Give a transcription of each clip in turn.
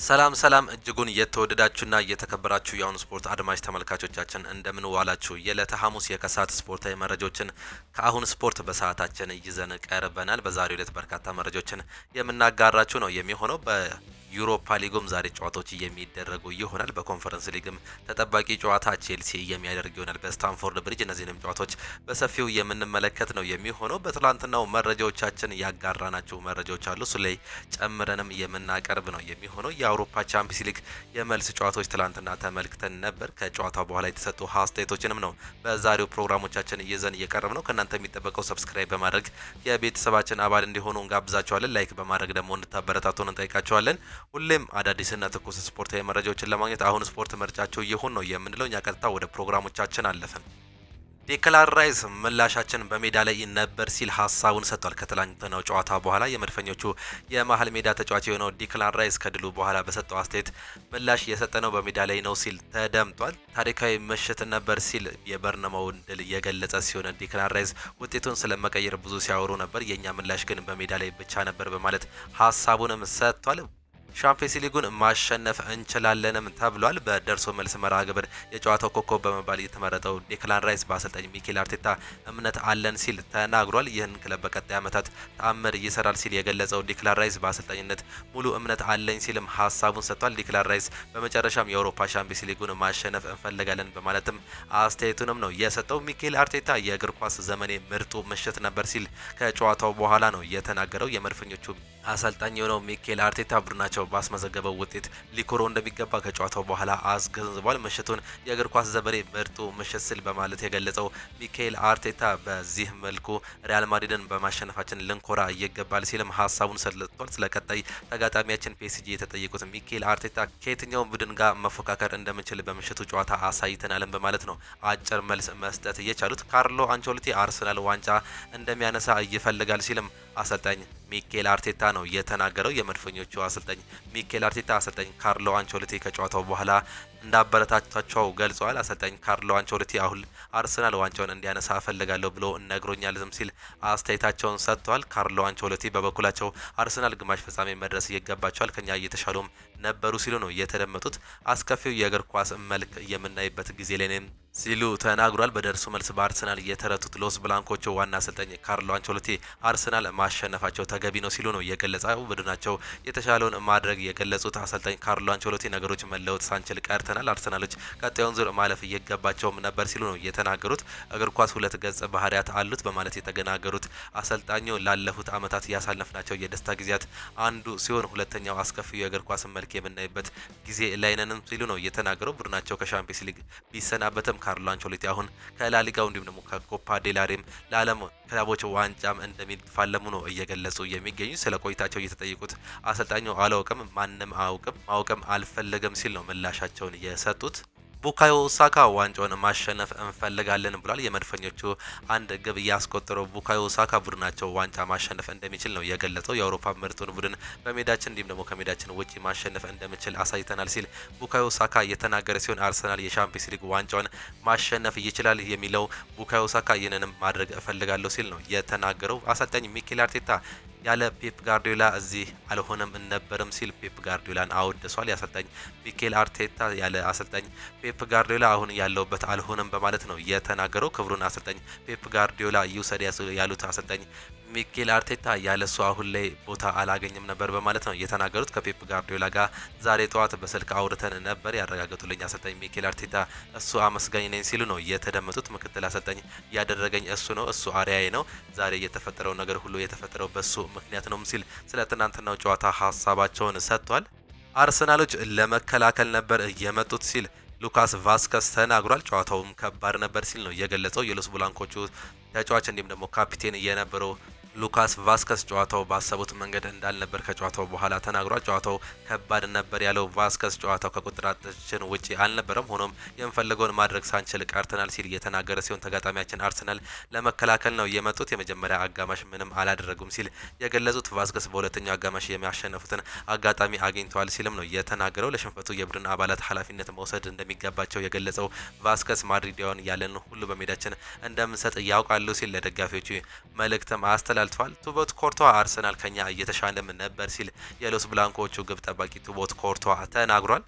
ሰላም እጅጉን የተወደዳችሁና የተከበራችሁ የአሁኑ ስፖርት አድማጭ ተመልካቾቻችን እንደምን ዋላችሁ። የዕለተ ሐሙስ የከሰዓት ስፖርታዊ መረጃዎችን ከአሁን ስፖርት በሰዓታችን ይዘን ቀርበናል። በዛሬው ዕለት በርካታ መረጃዎችን የምናጋራችሁ ነው የሚሆነው። በዩሮፓ ሊጉም ዛሬ ጨዋታዎች የሚደረጉ ይሆናል። በኮንፈረንስ ሊግም ተጠባቂ ጨዋታ ቼልሲ የሚያደርግ ይሆናል በስታንፎርድ ብሪጅ። እነዚህንም ጨዋታዎች በሰፊው የምንመለከት ነው የሚሆነው። በትላንትናው መረጃዎቻችን ያጋራናቸው መረጃዎች አሉ። እሱ ላይ ጨምረንም የምናቀርብ ነው የሚሆነው። የአውሮፓ ቻምፒየንስ ሊግ የመልስ ጨዋታዎች ትላንትና ተመልክተን ነበር። ከጨዋታው በኋላ የተሰጡ አስተያየቶችንም ነው በዛሬው ፕሮግራሞቻችን ይዘን እየቀረብ ነው። ከእናንተ የሚጠበቀው ሰብስክራይብ በማድረግ የቤተሰባችን አባል እንዲሆኑ እንጋብዛቸዋለን። ላይክ በማድረግ ደግሞ እንድታበረታቱን እንጠይቃቸዋለን። ሁሌም አዳዲስና ትኩስ ስፖርታዊ መረጃዎችን ለማግኘት አሁን ስፖርት ምርጫቸው ይሁን ነው የምንለው። እኛ ቀጥታ ወደ ፕሮግራሞቻችን አለፈን። ዴክላን ራይስ ምላሻችን በሜዳ ላይ ነበር ሲል ሀሳቡን ሰጥቷል። ከትላንትናው ጨዋታ በኋላ የመድፈኞቹ የመሀል ሜዳ ተጫዋች የሆነው ዴክላን ራይስ ከድሉ በኋላ በሰጠው አስተያየት ምላሽ የሰጠነው በሜዳ ላይ ነው ሲል ተደምጧል። ታሪካዊ ምሽት ነበር ሲል የበርነማውን ድል የገለጸ ሲሆን ዴክላን ራይስ ውጤቱን ስለመቀየር ብዙ ሲያወሩ ነበር፣ የኛ ምላሽ ግን በሜዳ ላይ ብቻ ነበር በማለት ሀሳቡንም ሰጥቷል። ሻምፒየንስ ሊጉን ማሸነፍ እንችላለንም ተብሏል። በደርሶ መልስ መርሃ ግብር የጨዋታው ኮከብ በመባል የተመረጠው ዴክላን ራይስ በአሰልጣኝ ሚኬል አርቴታ እምነት አለን ሲል ተናግሯል። ይህን ክለብ በቀጣይ ዓመታት ተአምር ይሰራል ሲል የገለጸው ዴክላን ራይስ በአሰልጣኝነት ሙሉ እምነት አለኝ ሲልም ሀሳቡን ሰጥቷል። ዴክላን ራይስ በመጨረሻም የአውሮፓ ሻምፒየንስ ሊጉን ማሸነፍ እንፈልጋለን በማለትም አስተያየቱንም ነው የሰጠው። ሚኬል አርቴታ የእግር ኳስ ዘመኔ ምርጡ ምሽት ነበር ሲል ከጨዋታው በኋላ ነው የተናገረው። የመድፈኞቹ አሰልጣኝ የሆነው ሚኬል አርቴታ ቡድናቸው ባስመዘገበው ውጤት ሊኮሮ እንደሚገባ ከጨዋታው በኋላ አስገንዝቧል። ምሽቱን የእግር ኳስ ዘመኔ ምርጡ ምሽት ሲል በማለት የገለጸው ሚኬል አርቴታ በዚህ መልኩ ሪያል ማድሪድን በማሸነፋችን ልንኮራ ይገባል ሲልም ሀሳቡን ሰጥቷል። ስለቀጣይ ተጋጣሚያችን ፒኤስጂ የተጠየቁት ሚኬል አርቴታ ከየትኛው ቡድን ጋር መፎካከር እንደምንችል በምሽቱ ጨዋታ አሳይተናልን በማለት ነው አጭር መልስ መስጠት እየቻሉት። ካርሎ አንቸሎቲ አርሰናል ዋንጫ እንደሚያነሳ ይፈልጋል ሲልም አሰልጣኝ ሚኬል አርቴታ ነው የተናገረው። የመድፈኞቹ አሰልጣኝ ሚኬል አርቴታ አሰልጣኝ ካርሎ አንቸሎቲ ከጨዋታው በኋላ እንዳበረታታቸው ገልጸዋል። አሰልጣኝ ካርሎ አንቸሎቲ አሁን አርሰናል ዋንጫውን እንዲያነሳ እፈልጋለሁ ብሎ ነግሮኛልም ሲል አስተያየታቸውን ሰጥተዋል። ካርሎ አንቸሎቲ በበኩላቸው አርሰናል ግማሽ ፍጻሜ መድረስ ይገባቸዋል፣ ከኛ እየተሻሉም ነበሩ ሲሉ ነው የተደመጡት። አስከፊው የእግር ኳስ መልክ የምናይበት ጊዜ ላይ ነን ሲሉ ተናግሯል። በደርሶ መልስ በአርሰናል የተረቱት ሎስ ብላንኮቹ ዋና አሰልጣኝ ካርሎ አንቸሎቲ አርሰናል ማሸነፋቸው ተገቢ ነው ሲሉ ነው የገለጸው። ቡድናቸው የተሻለውን ማድረግ የገለጹት አሰልጣኝ ካርሎ አንቸሎቲ ነገሮች መለወጥ ሳንችል ቀርተናል፣ አርሰናሎች ቀጣዩን ዙር ማለፍ እየገባቸውም ነበር ሲሉ ነው የተናገሩት። እግር ኳስ ሁለት ገጽ ባህሪያት አሉት በማለት የተገናገሩት አሰልጣኙ ላለፉት ዓመታት ያሳለፍናቸው የደስታ ጊዜያት አንዱ ሲሆን ሁለተኛው አስከፊው የእግር ኳስ መልክ የምናይበት ጊዜ ላይ ነንም ሲሉ ነው የተናገረው። ቡድናቸው ከሻምፒየንስ ሊግ ቢሰናበትም ካርሎ አንቸሎቲ አሁን ከላሊጋው እንዲሁም ደግሞ ከኮፓ ዴላሬም ለዓለም ክለቦች ዋንጫም እንደሚፋለሙ ነው እየገለጹ የሚገኙ። ስለ ቆይታቸው እየተጠየቁት አሰልጣኙ አላውቅም፣ ማንም ማወቅም አልፈለገም ሲል ነው ምላሻቸውን የሰጡት። ቡካዮ ሳካ ዋንጫውን ማሸነፍ እንፈልጋለን ብሏል። የመድፈኞቹ አንድ ግብ ያስቆጠረው ቡካዮ ሳካ ቡድናቸው ዋንጫ ማሸነፍ እንደሚችል ነው የገለጸው። የአውሮፓ ምርጡን ቡድን በሜዳችን እንዲሁም ደግሞ ከሜዳችን ውጪ ማሸነፍ እንደሚችል አሳይተናል ሲል ቡካዮ ሳካ የተናገረ ሲሆን አርሰናል የሻምፒየንስ ሊግ ዋንጫውን ማሸነፍ ይችላል የሚለው ቡካዮ ሳካ ይህንንም ማድረግ እፈልጋለሁ ሲል ነው የተናገረው። አሰልጣኝ ሚኬል አርቴታ ያለ ፔፕ ጋርዲዮላ እዚህ አልሆነም ነበርም ሲል ፔፕ ጋርዲዮላን አወድሷል። የአሰልጣኝ ሚኬል አርቴታ ያለ አሰልጣኝ ፔፕ ጋርዲዮላ አሁን ያለውበት አልሆነም በማለት ነው የተናገረው። ክብሩን አሰልጣኝ ፔፕ ጋርዲዮላ ይውሰድ ያሉት አሰልጣኝ ሚኬል አርቴታ ያለሱ አሁን ላይ ቦታ አላገኝም ነበር በማለት ነው የተናገሩት። ከፔፕ ጋርዲዮላ ጋር ዛሬ ጠዋት በስልክ አውርተን ነበር ያረጋገጡልኝ አሰልጣኝ ሚኬል አርቴታ እሱ አመስጋኝ ነኝ ሲሉ ነው የተደመጡት። ምክትል አሰልጣኝ ያደረገኝ እሱ ነው፣ እሱ አሪያዬ ነው፣ ዛሬ የተፈጠረው ነገር ሁሉ የተፈጠረው በሱ ምክንያት ነው ሲል ስለ ትናንትናው ጨዋታ ሀሳባቸውን ሰጥቷል። አርሰናሎች ለመከላከል ነበር የመጡት ሲል ሉካስ ቫስከስ ተናግሯል። ጨዋታውም ከባድ ነበር ሲል ነው የገለጸው። የሎስ ብላንኮቹ ተጫዋች እንዲሁም ደግሞ ካፒቴን የነበረው ሉካስ ቫስከስ ጨዋታው ባሰቡት መንገድ እንዳልነበር ከጨዋታው በኋላ ተናግሯል። ጨዋታው ከባድ ነበር ያለው ቫስከስ ጨዋታው ከቁጥጥራችን ውጪ አልነበረም፣ ሆኖም የምፈልገውን ማድረግ ሳንችል ቀርተናል ሲል የተናገረ ሲሆን ተጋጣሚያችን አርሰናል ለመከላከል ነው የመጡት፣ የመጀመሪያ አጋማሽ ምንም አላደረጉም ሲል የገለጹት ቫስከስ በሁለተኛው አጋማሽ የሚያሸነፉትን አጋጣሚ አግኝተዋል ሲልም ነው የተናገረው። ለሽንፈቱ የቡድን አባላት ኃላፊነት መውሰድ እንደሚገባቸው የገለጸው ቫስከስ ማድሪዳውያን ያለን ሁሉ በሜዳችን እንደምንሰጥ ያውቃሉ ሲል ለደጋፊዎቹ መልእክትም አስተላልፏል። ተላልቷል። ቱቦት ኮርቷ አርሰናል ከኛ እየተሻለም ነበር ሲል የሎስ ብላንኮቹ ግብ ጠባቂ ቱቦት ኮርቷ ተናግሯል።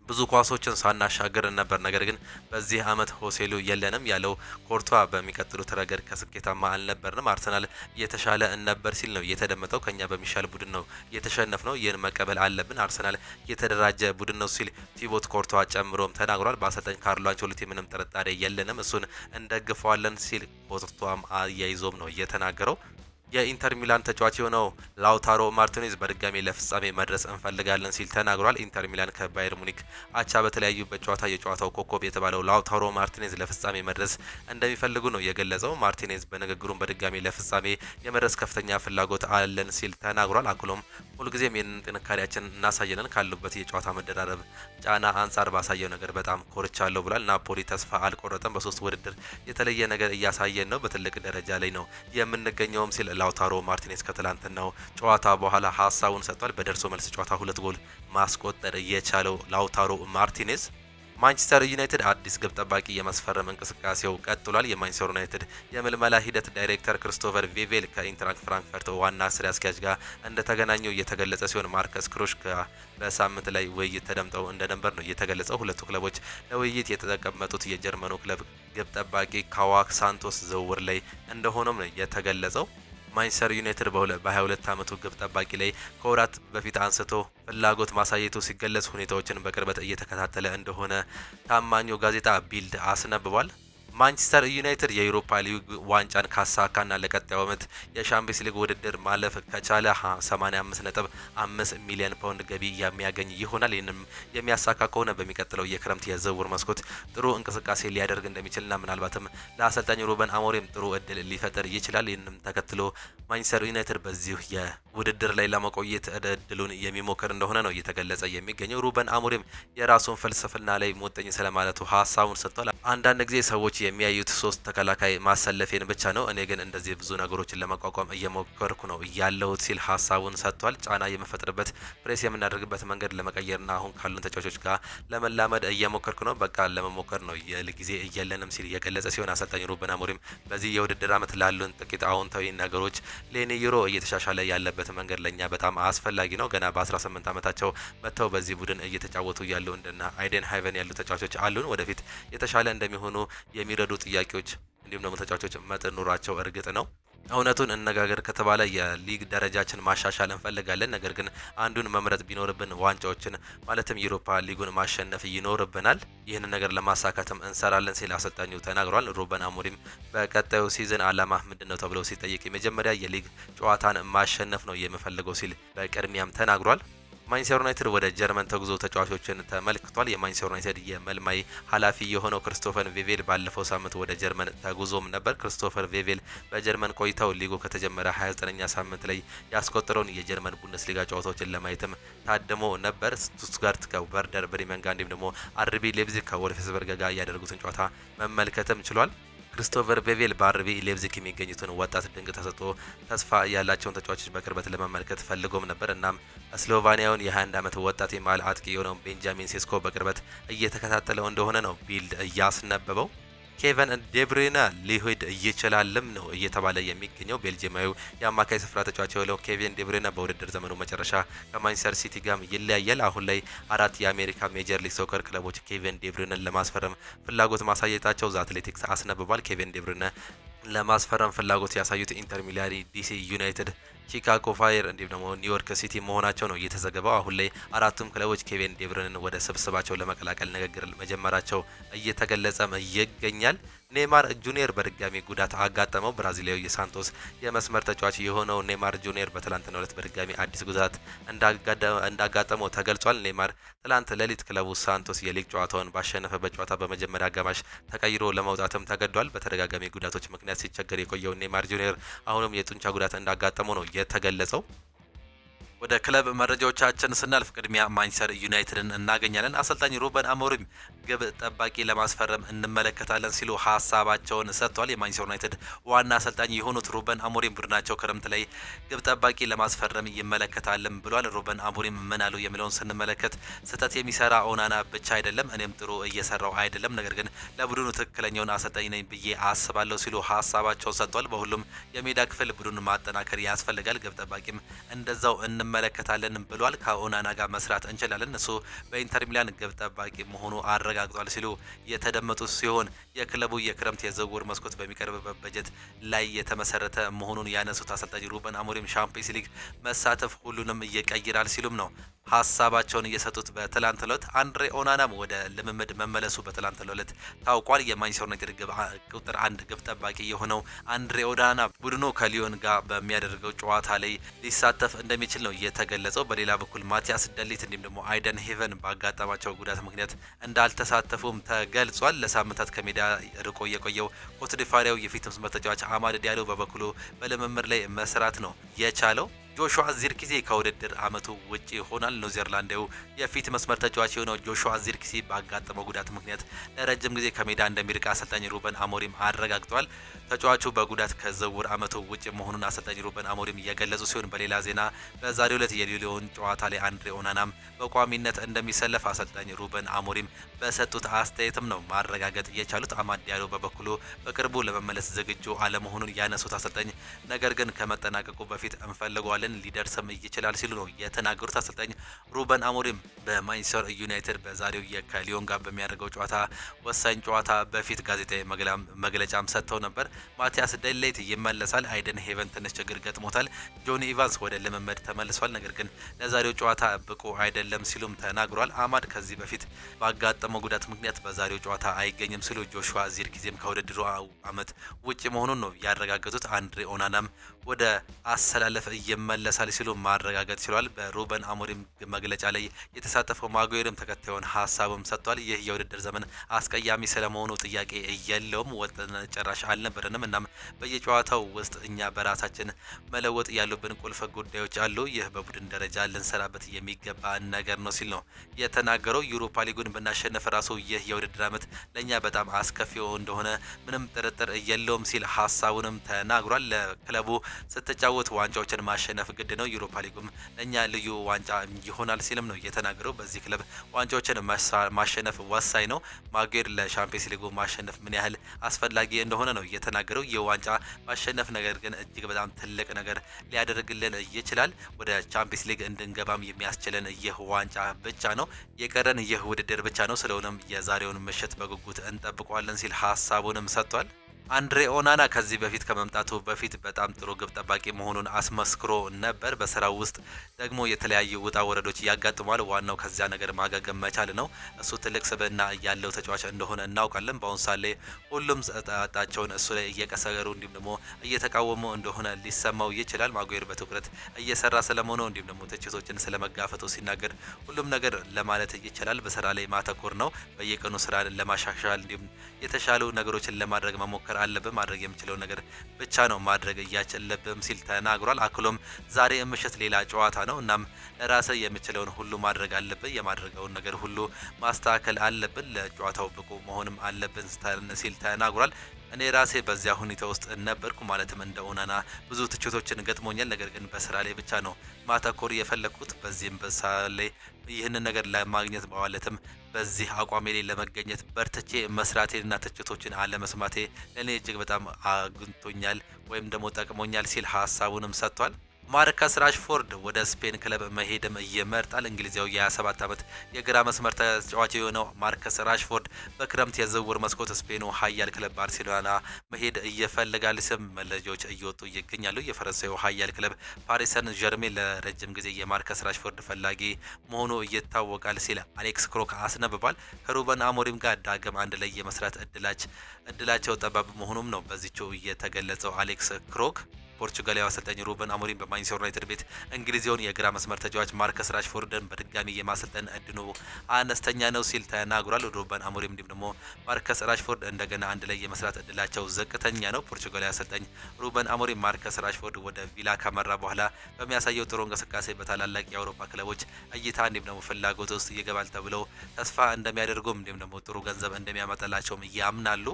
ብዙ ኳሶችን ሳናሻገር ነበር፣ ነገር ግን በዚህ አመት ሆሴሉ የለንም ያለው ኮርቷ በሚቀጥሉት ረገድ ከስኬታማ አልነበርንም፣ አርሰናል እየተሻለ ነበር ሲል ነው የተደመጠው። ከኛ በሚሻል ቡድን ነው የተሸነፍ ነው፣ ይህን መቀበል አለብን፣ አርሰናል የተደራጀ ቡድን ነው ሲል ቲቦት ኮርቷ ጨምሮም ተናግሯል። በአሰልጣኝ ካርሎ አንቸሎቲ ምንም ጥርጣሬ የለንም፣ እሱን እንደግፈዋለን ሲል ኮርቷም አያይዞም ነው የተናገረው። የኢንተር ሚላን ተጫዋች የሆነው ላውታሮ ማርቲኔዝ በድጋሚ ለፍጻሜ መድረስ እንፈልጋለን ሲል ተናግሯል። ኢንተር ሚላን ከባየር ሙኒክ አቻ በተለያዩበት ጨዋታ የጨዋታው ኮከብ የተባለው ላውታሮ ማርቲኔዝ ለፍጻሜ መድረስ እንደሚፈልጉ ነው የገለጸው። ማርቲኔዝ በንግግሩም በድጋሚ ለፍጻሜ የመድረስ ከፍተኛ ፍላጎት አለን ሲል ተናግሯል። አክሎም ሁልጊዜም ይህንን ጥንካሬያችን እናሳየንን ካሉበት የጨዋታ መደራረብ ጫና አንጻር ባሳየው ነገር በጣም ኮርቻለሁ ብሏል። ናፖሊ ተስፋ አልቆረጠም፣ በሶስት ውድድር የተለየ ነገር እያሳየን ነው፣ በትልቅ ደረጃ ላይ ነው የምንገኘውም ሲል ላውታሮ ማርቲኔዝ ከትላንትናው ጨዋታ በኋላ ሀሳቡን ሰጥቷል። በደርሶ መልስ ጨዋታ 2 ጎል ማስቆጠር የቻለው ላውታሮ ማርቲኔዝ ማንቸስተር ዩናይትድ አዲስ ግብ ጠባቂ የማስፈረም እንቅስቃሴው ቀጥሏል። የማንቸስተር ዩናይትድ የምልመላ ሂደት ዳይሬክተር ክሪስቶፈር ቬቬል ከኢንትራክት ፍራንክፈርት ዋና ስራ አስኪያጅ ጋር እንደተገናኙ እየተገለጸ ሲሆን ማርከስ ክሩሽ በሳምንት ላይ ውይይት ተደምጠው እንደነበር ነው የተገለጸው። ሁለቱ ክለቦች ለውይይት የተቀመጡት የጀርመኑ ክለብ ግብ ጠባቂ ካዋክ ሳንቶስ ዝውውር ላይ እንደሆነም ነው የተገለጸው። ማንቸስተር ዩናይትድ በ22 ዓመቱ ግብ ጠባቂ ላይ ከወራት በፊት አንስቶ ፍላጎት ማሳየቱ ሲገለጽ ሁኔታዎችን በቅርበት እየተከታተለ እንደሆነ ታማኙ ጋዜጣ ቢልድ አስነብቧል። ማንቸስተር ዩናይትድ የዩሮፓ ሊግ ዋንጫን ካሳካና ለቀጣዩ ዓመት የሻምፒየንስ ሊግ ውድድር ማለፍ ከቻለ 85.5 ሚሊዮን ፓውንድ ገቢ የሚያገኝ ይሆናል። ይህንም የሚያሳካ ከሆነ በሚቀጥለው የክረምት የዝውውር መስኮት ጥሩ እንቅስቃሴ ሊያደርግ እንደሚችልና ምናልባትም ለአሰልጣኝ ሩበን አሞሪም ጥሩ እድል ሊፈጥር ይችላል። ይህንም ተከትሎ ማንቸስተር ዩናይትድ በዚሁ የውድድር ላይ ለመቆየት እድሉን የሚሞክር እንደሆነ ነው እየተገለጸ የሚገኘው። ሩበን አሞሪም የራሱን ፍልስፍና ላይ ሞጠኝ ስለማለቱ ሀሳቡን ሰጥቷል። አንዳንድ ጊዜ ሰዎች የሚያዩት 3 ተከላካይ ማሰለፌን ብቻ ነው፣ እኔ ግን እንደዚህ ብዙ ነገሮችን ለመቋቋም እየሞከርኩ ነው ያለሁት ሲል ሀሳቡን ሰጥቷል። ጫና የምፈጥርበት ፕሬስ የምናደርግበት መንገድ ለመቀየርና አሁን ካሉን ተጫዋቾች ጋር ለመላመድ እየሞከርኩ ነው፣ በቃ ለመሞከር ነው ጊዜ እየለንም ሲል የገለጸ ሲሆን አሰልጣኝ ሩበን አሞሪም በዚህ የውድድር ዓመት ላሉን ጥቂት አዎንታዊ ነገሮች ሌኒ ዩሮ እየተሻሻለ ያለበት መንገድ ለኛ በጣም አስፈላጊ ነው። ገና በ18 ዓመታቸው መጥተው በዚህ ቡድን እየተጫወቱ ያሉ እንደና አይደን ሃይቨን ያሉ ተጫዋቾች አሉን። ወደፊት የተሻለ እንደሚሆኑ የሚረዱ ጥያቄዎች እንዲሁም ደግሞ ተጫዋቾች መጠን ኑሯቸው እርግጥ ነው። እውነቱን እነጋገር ከተባለ የሊግ ደረጃችን ማሻሻል እንፈልጋለን፣ ነገር ግን አንዱን መምረጥ ቢኖርብን ዋንጫዎችን ማለትም ዩሮፓ ሊጉን ማሸነፍ ይኖርብናል። ይህንን ነገር ለማሳካትም እንሰራለን ሲል አሰልጣኙ ተናግሯል። ሩበን አሞሪም በቀጣዩ ሲዝን አላማ ምንድነው ተብለው ሲጠይቅ የመጀመሪያ የሊግ ጨዋታን ማሸነፍ ነው የምፈልገው ሲል በቅድሚያም ተናግሯል። ማንቸስተር ዩናይትድ ወደ ጀርመን ተጉዞ ተጫዋቾችን ተመልክቷል። የማንቸስተር ዩናይትድ የመልማይ ኃላፊ የሆነው ክሪስቶፈር ቬቬል ባለፈው ሳምንት ወደ ጀርመን ተጉዞም ነበር። ክሪስቶፈር ቬቬል በጀርመን ቆይታው ሊጉ ከተጀመረ 29ኛ ሳምንት ላይ ያስቆጠረውን የጀርመን ቡንደስሊጋ ጨዋታዎችን ለማየትም ታድሞ ነበር። ስቱትጋርት ከቨርደር ብሬመን ጋር እንዲሁም ደግሞ አርቢ ሌፕዚግ ከወልፍስበርግ ጋር ያደረጉትን ጨዋታ መመልከትም ችሏል። ክሪስቶፈር ቬቬል በአርቢ ሌፕዚግ የሚገኙትን ወጣት ድንቅ ተሰጥኦ ተስፋ ያላቸውን ተጫዋቾች በቅርበት ለመመልከት ፈልጎም ነበር። እናም ስሎቫኒያውን የ21 ዓመት ወጣት የመሃል አጥቂ የሆነው ቤንጃሚን ሴስኮ በቅርበት እየተከታተለው እንደሆነ ነው ቢልድ እያስነበበው። ኬቨን ዴብሩይነ ሊሄድ ይችላልም ነው እየተባለ የሚገኘው። ቤልጂየማዊው የአማካይ ስፍራ ተጫዋች የሆነው ኬቨን ዴብሩይነ በውድድር ዘመኑ መጨረሻ ከማንቸስተር ሲቲ ጋር ይለያያል። አሁን ላይ 4 የአሜሪካ ሜጀር ሊግ ሶከር ክለቦች ኬቨን ዴብሩይነን ለማስፈረም ፍላጎት ማሳየታቸው ዘ አትሌቲክስ አስነብቧል። ኬቨን ዴብሩይነ ለማስፈረም ፍላጎት ያሳዩት ኢንተር ሚላን፣ ዲሲ ዩናይትድ፣ ቺካጎ ፋየር እንዲሁም ደግሞ ኒውዮርክ ሲቲ መሆናቸው ነው እየተዘገበው። አሁን ላይ አራቱም ክለቦች ኬቨን ዴብሩይነን ወደ ስብስባቸው ለመቀላቀል ንግግር መጀመራቸው እየተገለጸም ይገኛል። ኔይማር ጁኒየር በድጋሚ ጉዳት አጋጠመው። ብራዚላዊ የሳንቶስ የመስመር ተጫዋች የሆነው ኔይማር ጁኒየር በትላንትናው ዕለት በድጋሚ አዲስ ጉዳት እንዳጋጠመው ተገልጿል። ኔይማር ትላንት ሌሊት ክለቡ ሳንቶስ የሊግ ጨዋታውን ባሸነፈበት ጨዋታ በመጀመሪያ አጋማሽ ተቀይሮ ለመውጣትም ተገዷል። በተደጋጋሚ ጉዳቶች ምክንያት ሲቸገር የቆየው ኔይማር ጁኒየር አሁንም የጡንቻ ጉዳት እንዳጋጠመው ነው የተገለጸው። ወደ ክለብ መረጃዎቻችን ስናልፍ ቅድሚያ ማንቸስተር ዩናይትድን እናገኛለን። አሰልጣኝ ሩበን አሞሪም ግብ ጠባቂ ለማስፈረም እንመለከታለን ሲሉ ሀሳባቸውን ሰጥቷል። የማንቸስተር ዩናይትድ ዋና አሰልጣኝ የሆኑት ሩበን አሞሪም ቡድናቸው ክረምት ላይ ግብ ጠባቂ ለማስፈረም ይመለከታልን ብሏል። ሩበን አሞሪም ምን አሉ የሚለውን ስንመለከት ስህተት የሚሰራ ኦናና ብቻ አይደለም፣ እኔም ጥሩ እየሰራው አይደለም፣ ነገር ግን ለቡድኑ ትክክለኛውን አሰልጣኝ ነኝ ብዬ አስባለሁ ሲሉ ሀሳባቸውን ሰጥቷል። በሁሉም የሜዳ ክፍል ቡድኑን ማጠናከር ያስፈልጋል፣ ግብ ጠባቂም እንደዛው እንመለከታለን ብሏል። ከኦናና ጋር መስራት እንችላለን፣ እሱ በኢንተር ሚላን ግብ ጠባቂ መሆኑ አረጋግጧል ሲሉ የተደመጡ ሲሆን የክለቡ የክረምት የዝውውር መስኮት በሚቀርብበት በጀት ላይ የተመሰረተ መሆኑን ያነሱት አሰልጣኝ ሩበን አሞሪም ሻምፒየንስ ሊግ መሳተፍ ሁሉንም ይቀይራል ሲሉም ነው ሀሳባቸውን እየሰጡት። በትላንት ዕለት አንድሬ ኦናናም ወደ ልምምድ መመለሱ በትላንት ዕለት ታውቋል። የማንቸስተር ዩናይትድ ቁጥር 1 ግብ ጠባቂ የሆነው አንድሬ ኦናና ቡድኑ ከሊዮን ጋር በሚያደርገው ጨዋታ ላይ ሊሳተፍ እንደሚችል ነው የተገለጸው። በሌላ በኩል ማቲያስ ደሊት እንዲሁም ደግሞ አይደን ሄቨን ባጋጠማቸው ጉዳት ምክንያት እንዳልተሳተፉም ተገልጿል። ለሳምንታት ከሜዳ ርቆ የቆየው ኮትዲቫሪያው የፊት መስመር ተጫዋች አማድ ዲያሎ በበኩሉ በልምምድ ላይ መስራት ነው የቻለው። ጆሹዋ ዚርክዚ ከውድድር አመቱ ውጪ ሆኗል። ኒውዚላንዳዊው የፊት መስመር ተጫዋች የሆነው ጆሹዋ ዚርክዚ ባጋጠመው ጉዳት ምክንያት ለረጅም ጊዜ ከሜዳ እንደሚርቅ አሰልጣኝ ሩበን አሞሪም አረጋግጧል። ተጫዋቹ በጉዳት ከዝውውር አመቱ ውጪ መሆኑን አሰልጣኝ ሩበን አሞሪም እየገለጹ ሲሆን በሌላ ዜና በዛሬው ዕለት የሊዮን ጨዋታ ላይ አንድሬ ኦናናም በቋሚነት እንደሚሰለፍ አሰልጣኝ ሩበን አሞሪም በሰጡት አስተያየትም ነው ማረጋገጥ የቻሉት። አማድ ዲያሎ በበኩሉ በቅርቡ ለመመለስ ዝግጁ አለመሆኑን ያነሱት አሰልጣኝ ነገር ግን ከመጠናቀቁ በፊት እንፈልገዋለን ሊደርስም ይችላል ሲሉ ነው የተናገሩት። አሰልጣኝ ሩበን አሞሪም በማንቸስተር ዩናይትድ በዛሬው ከሊዮን ጋር በሚያደርገው ጨዋታ ወሳኝ ጨዋታ በፊት ጋዜጣዊ መግለጫም ሰጥተው ነበር። ማቲያስ ደሊት ይመለሳል፣ አይደን ሄቨን ትንሽ ችግር ገጥሞታል፣ ጆኒ ኢቫንስ ወደ ልምምድ ተመልሷል፣ ነገር ግን ለዛሬው ጨዋታ ብቁ አይደለም ሲሉም ተናግሯል። አማድ ከዚህ በፊት ባጋጠመው ጉዳት ምክንያት በዛሬው ጨዋታ አይገኝም ሲሉ ጆሹዋ ዚርክዚም ከውድድሩ አመት ውጪ መሆኑን ነው ያረጋገጡት። አንድሬ ኦናናም ወደ አሰላለፍ ይመለሳል ሲሉ ማረጋገጥ ችሏል። በሩበን አሞሪም መግለጫ ላይ የተሳተፈው ማጉዌርም ተከታዩን ሀሳቡም ሰጥቷል። ይህ የውድድር ዘመን አስቀያሚ ስለመሆኑ ጥያቄ የለውም፣ ወጥነት ጭራሽ አልነበረንም። እናም በየጨዋታው ውስጥ እኛ በራሳችን መለወጥ ያሉብን ቁልፍ ጉዳዮች አሉ። ይህ በቡድን ደረጃ ልንሰራበት የሚገባ ነገር ነው ሲል ነው የተናገረው። ዩሮፓ ሊጉን ብናሸነፍ ራሱ ይህ የውድድር ዓመት ለእኛ በጣም አስከፊው እንደሆነ ምንም ጥርጥር የለውም ሲል ሀሳቡንም ተናግሯል። ለክለቡ ስትጫወት ዋንጫዎችን ማሸነፍ ግድ ነው፣ ዩሮፓ ሊጉም ለእኛ ልዩ ዋንጫ ይሆናል ሲልም ነው የተናገረው። በዚህ ክለብ ዋንጫዎችን ማሸነፍ ወሳኝ ነው። ማጉዌር ለሻምፒየንስ ሊጉ ማሸነፍ ምን ያህል አስፈላጊ እንደሆነ ነው የተናገረው። ይህ ዋንጫ ማሸነፍ ነገር ግን እጅግ በጣም ትልቅ ነገር ሊያደርግልን ይችላል። ወደ ቻምፒየንስ ሊግ እንድንገባም የሚያስችለን ይህ ዋንጫ ብቻ ነው፣ የቀረን ይህ ውድድር ብቻ ነው። ስለሆነም የዛሬውን ምሽት በጉጉት እንጠብቀዋለን ሲል ሀሳቡንም ሰጥቷል። አንድሬ ኦናና ከዚህ በፊት ከመምጣቱ በፊት በጣም ጥሩ ግብ ጠባቂ መሆኑን አስመስክሮ ነበር። በስራው ውስጥ ደግሞ የተለያዩ ውጣ ወረዶች ያጋጥሟል። ዋናው ከዚያ ነገር ማገገም መቻል ነው። እሱ ትልቅ ስብዕና ያለው ተጫዋች እንደሆነ እናውቃለን። በአሁኑ ሰዓት ላይ ሁሉም ጣታቸውን እሱ ላይ እየቀሰሩ እንዲሁም ደግሞ እየተቃወሙ እንደሆነ ሊሰማው ይችላል። ማጉዌር በትኩረት እየሰራ ስለመሆኑ እንዲሁም ደግሞ ትችቶችን ስለመጋፈጡ ሲናገር ሁሉም ነገር ለማለት ይችላል በስራ ላይ ማተኮር ነው። በየቀኑ ስራ ለማሻሻል እንዲሁም የተሻሉ ነገሮችን ለማድረግ መሞከር አለብን፣ ማድረግ የምችለው ነገር ብቻ ነው ማድረግ እያቸለብም ሲል ተናግሯል። አክሎም ዛሬ ምሽት ሌላ ጨዋታ ነው፣ እናም ለራስ የምችለውን ሁሉ ማድረግ አለብን፣ የማድረገውን ነገር ሁሉ ማስተካከል አለብን፣ ለጨዋታው ብቁ መሆንም አለብን ሲል ተናግሯል። እኔ ራሴ በዚያ ሁኔታ ውስጥ ነበርኩ፣ ማለትም እንደ ኦናና ብዙ ትችቶችን ገጥሞኛል። ነገር ግን በስራ ላይ ብቻ ነው ማተኮር የፈለግኩት። በዚህም በስራ ላይ ይህንን ነገር ለማግኘት ማለትም በዚህ አቋሜ ላይ ለመገኘት በርትቼ መስራቴንና ትችቶችን አለመስማቴ ለእኔ እጅግ በጣም አግኝቶኛል ወይም ደግሞ ጠቅሞኛል ሲል ሀሳቡንም ሰጥቷል። ማርከስ ራሽፎርድ ወደ ስፔን ክለብ መሄድም ይመርጣል። እንግሊዛዊው የ27 ዓመት የግራ መስመር ተጫዋች የሆነው ማርከስ ራሽፎርድ በክረምት የዝውውር መስኮት ስፔኑ ኃያል ክለብ ባርሴሎና መሄድ ይፈልጋል ሲል መረጃዎች እየወጡ ይገኛሉ። የፈረንሳዩ ኃያል ክለብ ፓሪስ ሰን ዠርሜን ለረጅም ጊዜ የማርከስ ራሽፎርድ ፈላጊ መሆኑ ይታወቃል ሲል አሌክስ ክሮክ አስነብቧል። ከሩበን አሞሪም ጋር ዳግም አንድ ላይ የመስራት እድላቸው ጠባብ መሆኑም ነው በዚህው የተገለጸው። አሌክስ ክሮክ ፖርቹጋላዊ አሰልጣኝ ሩበን አሞሪም በማንቸስተር ዩናይትድ ቤት እንግሊዛዊውን የግራ መስመር ተጫዋች ማርከስ ራሽፎርድን በድጋሚ የማሰልጠን እድሉ አነስተኛ ነው ሲል ተናግሯል። ሩበን አሞሪም እንዲሁም ደግሞ ማርከስ ራሽፎርድ እንደገና አንድ ላይ የመስራት እድላቸው ዝቅተኛ ነው። ፖርቹጋላዊ አሰልጣኝ ሩበን አሞሪም ማርከስ ራሽፎርድ ወደ ቪላ ካመራ በኋላ በሚያሳየው ጥሩ እንቅስቃሴ በታላላቅ የአውሮፓ ክለቦች እይታ እንዲሁም ደግሞ ፍላጎት ውስጥ ይገባል ተብለው ተስፋ እንደሚያደርጉም እንዲሁም ደግሞ ጥሩ ገንዘብ እንደሚያመጣላቸውም ያምናሉ።